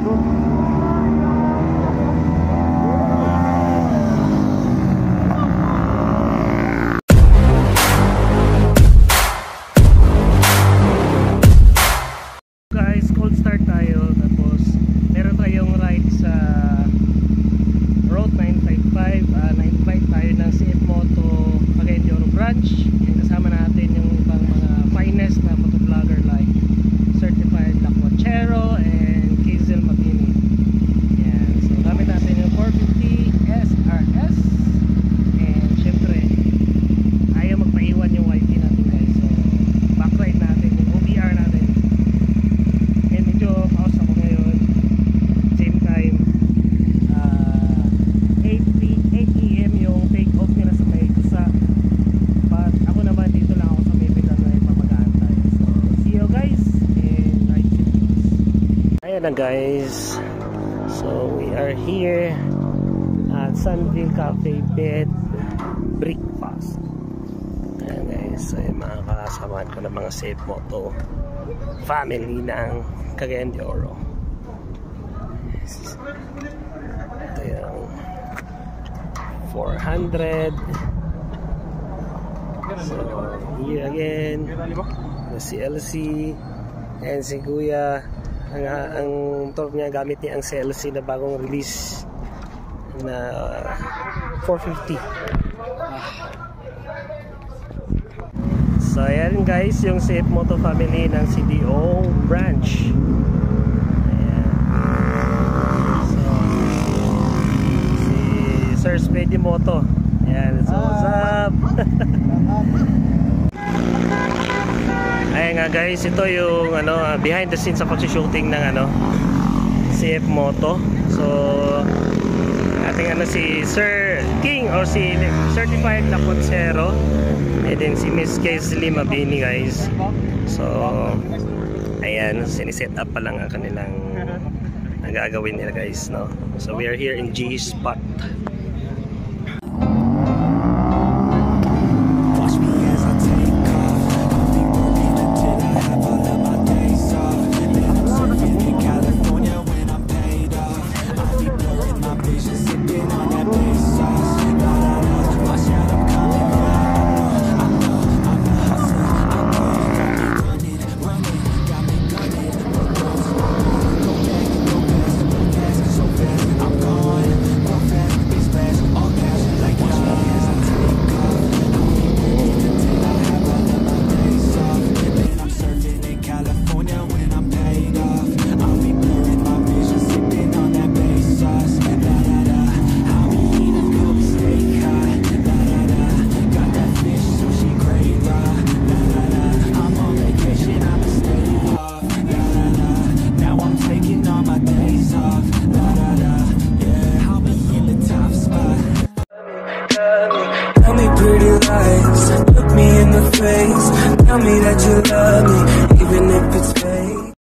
Guys, cold start tayo. Tapos meron tayong ride sa Road 955. 955 tayo ng CF Moto Cagayan de Oro branch. Yan, kasama natin yung ibang mga finest na motovlogger like Certified Lakwachero and Kizel Mabini. Yan, so gamit natin yung 450 SRS. And syempre ayaw magpaiwan yung YT natin guys. So back ride natin yung OBR natin. Medyo pause ako ngayon. Same time 8 AM yung take off nila sa may kusa. But ako naman dito lang ako sa may Villanueva nagpapag-aantay. So see you guys in ride series. Ayan na guys. So we are here at Sunville Cafe Bed Breakfast. Ayan guys. So yung mga kasamahan ko ng mga Safe Moto family ng Cagayan de Oro. Ito yung 400. So here again the CLC and si Kuya ang motor niya, gamit niya ang CLC na bagong release na 450. So ayan guys, yung Safe Moto family ng CDO branch. Ayan. So si Sir Spedy Moto. Ayan, so what's up? Ayan nga guys, ito yung behind the scenes sa pag-shooting ng CF Moto. So ating si Sir King or si Certified Lakwachero. And then si Miss Kizel Mabini guys. So ayan, siniset up pa lang ang kanilang nagagawin nila guys, no? So we are here in G spot. Tell me pretty lies, look me in the face, tell me that you love